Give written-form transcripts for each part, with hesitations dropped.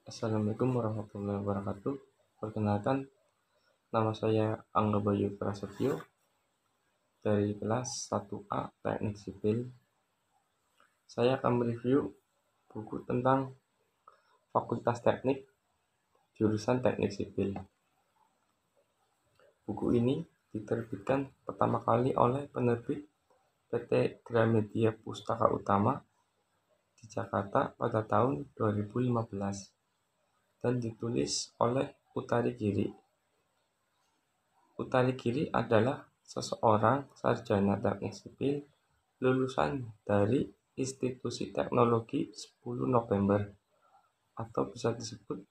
Assalamualaikum warahmatullahi wabarakatuh. Perkenalkan, nama saya Angga Bayu Prasetyo dari kelas 1A Teknik Sipil. Saya akan mereview buku tentang Fakultas Teknik, jurusan Teknik Sipil. Buku ini diterbitkan pertama kali oleh penerbit PT Gramedia Pustaka Utama di Jakarta pada tahun 2015 dan ditulis oleh Utari Giri. Utari Giri adalah seseorang sarjana teknik sipil lulusan dari Institusi Teknologi 10 November atau bisa disebut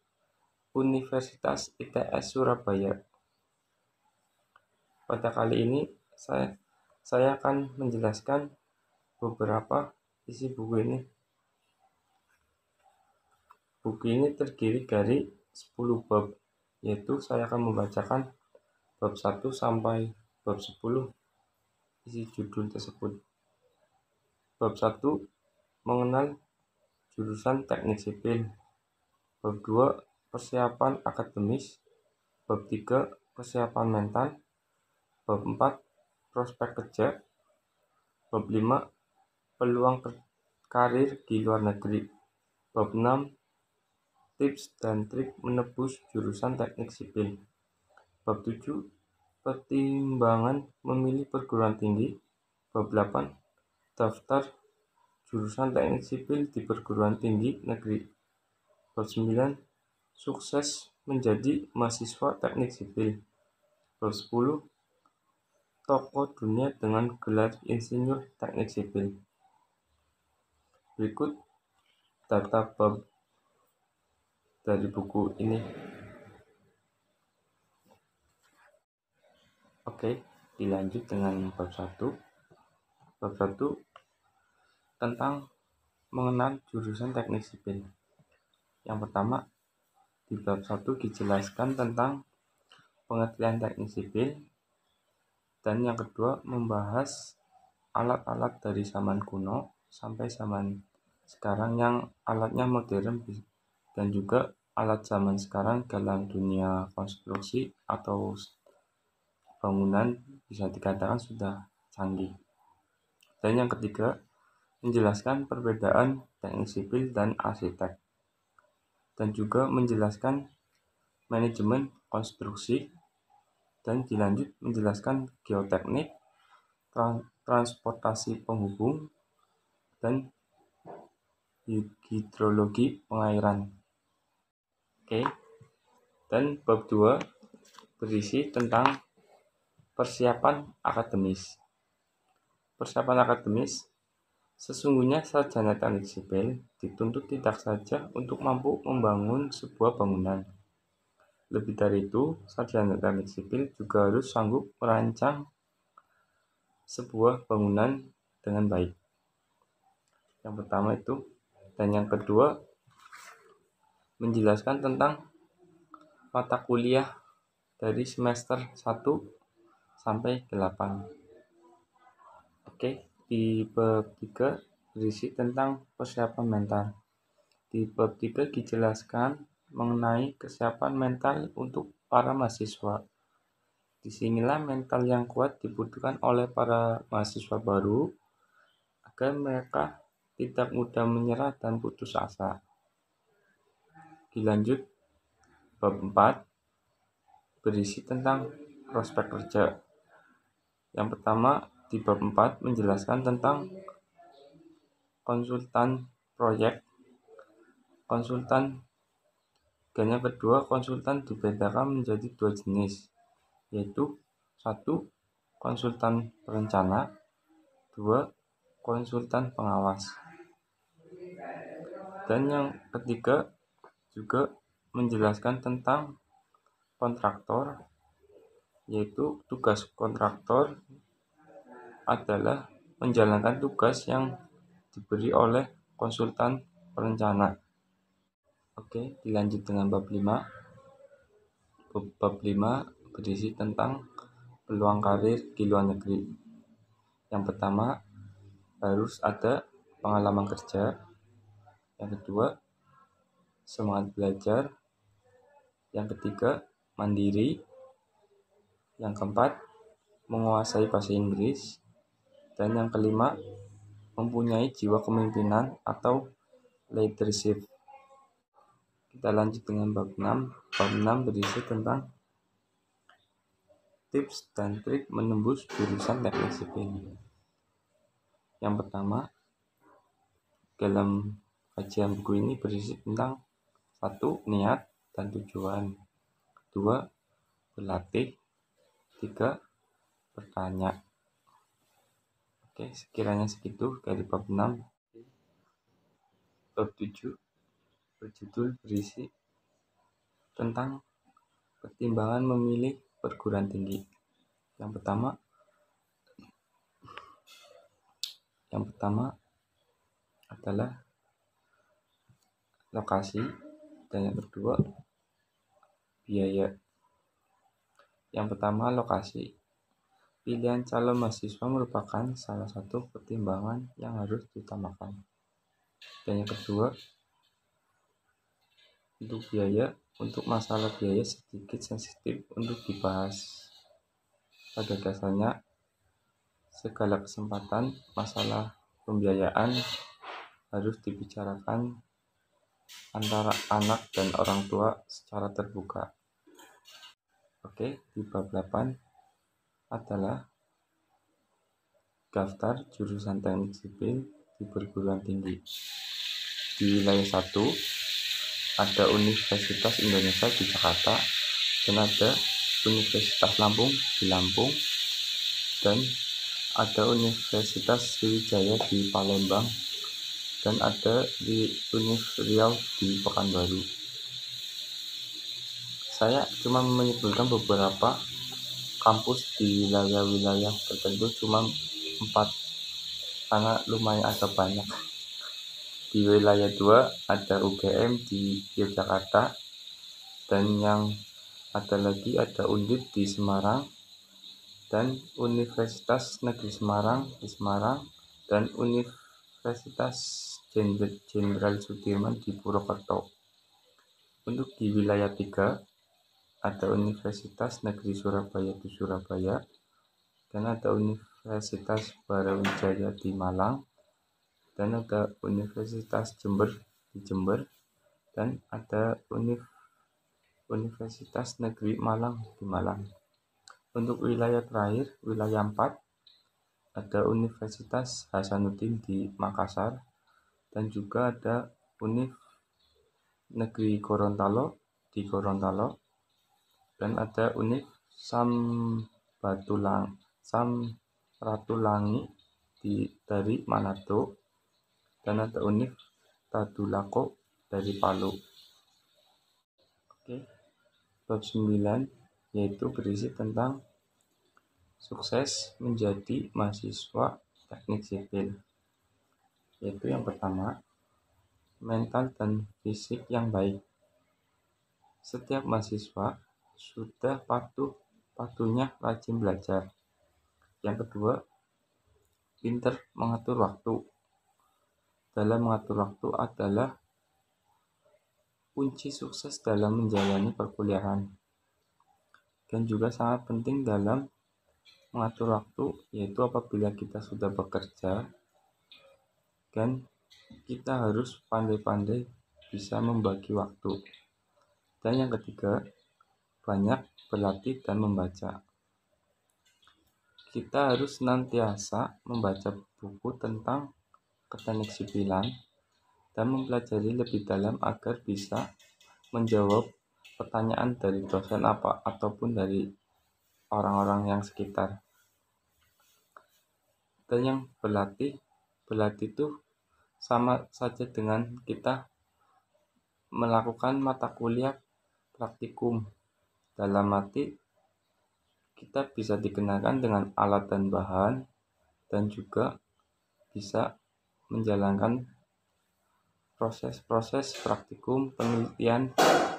Universitas ITS Surabaya. Pada kali ini saya akan menjelaskan beberapa isi buku ini. Buku ini terdiri dari 10 bab, yaitu saya akan membacakan bab 1 sampai bab 10 isi judul tersebut. Bab 1, mengenal jurusan teknik sipil. Bab 2, persiapan akademis. Bab 3, persiapan mental. Bab 4, prospek kerja. Bab 5, peluang karir di luar negeri. Bab 6, tips dan trik menebus jurusan teknik sipil. Bab 7, pertimbangan memilih perguruan tinggi. Bab 8, daftar jurusan teknik sipil di perguruan tinggi negeri. Bab 9, sukses menjadi mahasiswa teknik sipil. Bab 10, tokoh dunia dengan gelar insinyur teknik sipil. Berikut data bab dari buku ini. Oke, dilanjut dengan bab 1. Bab 1 tentang mengenal jurusan teknik sipil. Yang pertama, di bab 1 dijelaskan tentang pengertian teknik sipil, dan yang kedua membahas alat-alat dari zaman kuno sampai zaman sekarang yang alatnya modern dan juga alat zaman sekarang dalam dunia konstruksi atau bangunan bisa dikatakan sudah canggih. Dan yang ketiga, menjelaskan perbedaan teknik sipil dan arsitek, dan juga menjelaskan manajemen konstruksi, dan dilanjut menjelaskan geoteknik, transportasi penghubung, dan hidrologi pengairan. Oke. Dan bab 2 berisi tentang persiapan akademis. Persiapan akademis, sesungguhnya sarjana teknik sipil dituntut tidak saja untuk mampu membangun sebuah bangunan. Lebih dari itu, sarjana teknik sipil juga harus sanggup merancang sebuah bangunan dengan baik. Yang pertama itu, dan yang kedua menjelaskan tentang mata kuliah dari semester 1 sampai 8. Oke, di bab 3 berisi tentang persiapan mental. Di bab 3 dijelaskan mengenai kesiapan mental untuk para mahasiswa. Disinilah mental yang kuat dibutuhkan oleh para mahasiswa baru agar mereka tidak mudah menyerah dan putus asa. Dilanjut bab 4 berisi tentang prospek kerja. Yang pertama, di bab 4 menjelaskan tentang konsultan proyek, konsultan, dan yang kedua, konsultan dibedakan menjadi 2 jenis, yaitu 1, konsultan perencana, 2, konsultan pengawas. Dan yang ketiga juga menjelaskan tentang kontraktor, yaitu tugas kontraktor adalah menjalankan tugas yang diberi oleh konsultan perencana. Oke, dilanjut dengan bab 5. Bab 5 berisi tentang peluang karir di luar negeri. Yang pertama, harus ada pengalaman kerja. Yang kedua, semangat belajar. Yang ketiga, mandiri. Yang keempat, menguasai bahasa Inggris. Dan yang kelima, mempunyai jiwa kepemimpinan atau leadership. Kita lanjut dengan bab 6. Bab 6 berisi tentang tips dan trik menembus jurusan teknik sipil. Yang pertama, dalam kajian buku ini berisi tentang 1. Niat dan tujuan. 2. Berlatih. 3. Bertanya. Oke, sekiranya segitu dari bab 6. Bab 7 berjudul berisi tentang pertimbangan memilih perguruan tinggi. Yang pertama adalah lokasi, dan yang kedua biaya. Yang pertama, lokasi. Pilihan calon mahasiswa merupakan salah satu pertimbangan yang harus diutamakan. Dan yang kedua, untuk biaya. Untuk masalah biaya sedikit sensitif untuk dibahas. Pada dasarnya, segala kesempatan masalah pembiayaan harus dibicarakan antara anak dan orang tua secara terbuka. Oke, di bab 8 adalah daftar jurusan teknik sipil di perguruan tinggi. Di wilayah 1 ada Universitas Indonesia di Jakarta, dan ada Universitas Lampung di Lampung, dan ada Universitas Sriwijaya di Palembang, dan ada di Universitas Riau di Pekanbaru. Saya cuma menyebutkan beberapa kampus di wilayah-wilayah tertentu, cuma 4 karena lumayan agak banyak. Di wilayah 2 ada UGM di Yogyakarta, dan yang ada lagi ada Undip di Semarang, dan Universitas Negeri Semarang di Semarang, dan Universitas Jenderal Sudirman di Purwokerto. Untuk di wilayah 3 ada Universitas Negeri Surabaya di Surabaya, dan ada Universitas Brawijaya di Malang, dan ada Universitas Jember di Jember, dan ada Universitas Negeri Malang di Malang. Untuk wilayah terakhir, wilayah 4, ada Universitas Hasanuddin di Makassar, dan juga ada Univ Negeri Gorontalo di Gorontalo, dan ada Univ Samratulangi dari Manado, dan ada Univ Tadulako dari Palu. Oke, bab 9 yaitu berisi tentang sukses menjadi mahasiswa teknik sipil. Yaitu yang pertama, mental dan fisik yang baik. Setiap mahasiswa sudah patuhnya rajin belajar. Yang kedua, pintar mengatur waktu. Dalam mengatur waktu adalah kunci sukses dalam menjalani perkuliahan, dan juga sangat penting dalam mengatur waktu, yaitu apabila kita sudah bekerja, dan kita harus pandai-pandai bisa membagi waktu. Dan yang ketiga, banyak berlatih dan membaca. Kita harus senantiasa membaca buku tentang teknik sipilan dan mempelajari lebih dalam agar bisa menjawab pertanyaan dari dosen ataupun dari orang-orang yang sekitar. Dan yang berlatih itu sama saja dengan kita melakukan mata kuliah praktikum. Dalam arti kita bisa dikenakan dengan alat dan bahan, dan juga bisa menjalankan proses-proses praktikum penelitian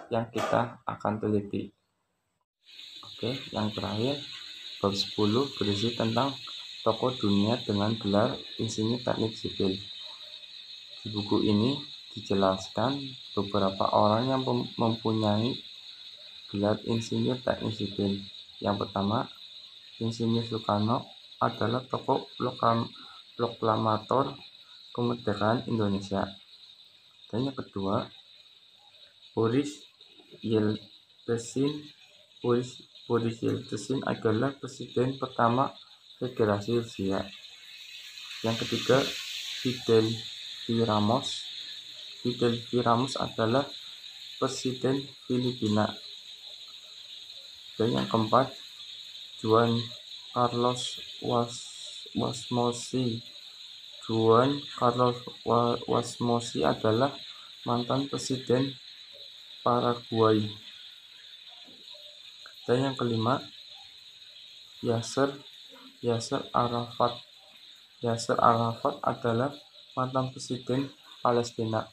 yang kita akan teliti. Oke, yang terakhir, bab 10 berisi tentang tokoh dunia dengan gelar insinyur teknik sipil. Di buku ini dijelaskan beberapa orang yang mempunyai gelar insinyur teknik sipil. Yang pertama, Insinyur Soekarno adalah tokoh proklamator kemerdekaan Indonesia. Dan yang kedua, Boris Yeltsin adalah presiden pertama Federasi Rusia. Yang ketiga, Fidel V. Ramos adalah presiden Filipina. Dan yang keempat, Juan Carlos Wasmosy adalah mantan presiden Paraguay. Dan yang kelima, Yasser Arafat. Yasser Arafat adalah mantan presiden Palestina.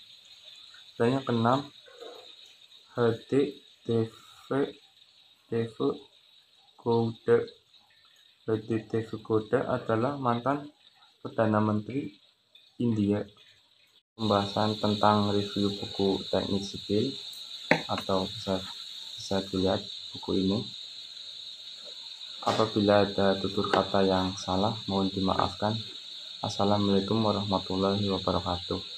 Dan yang keenam, Deve Gowda adalah mantan Perdana Menteri India. Pembahasan tentang review buku teknik sipil, atau bisa dilihat buku ini. Apabila ada tutur kata yang salah, mohon dimaafkan. Assalamualaikum warahmatullahi wabarakatuh.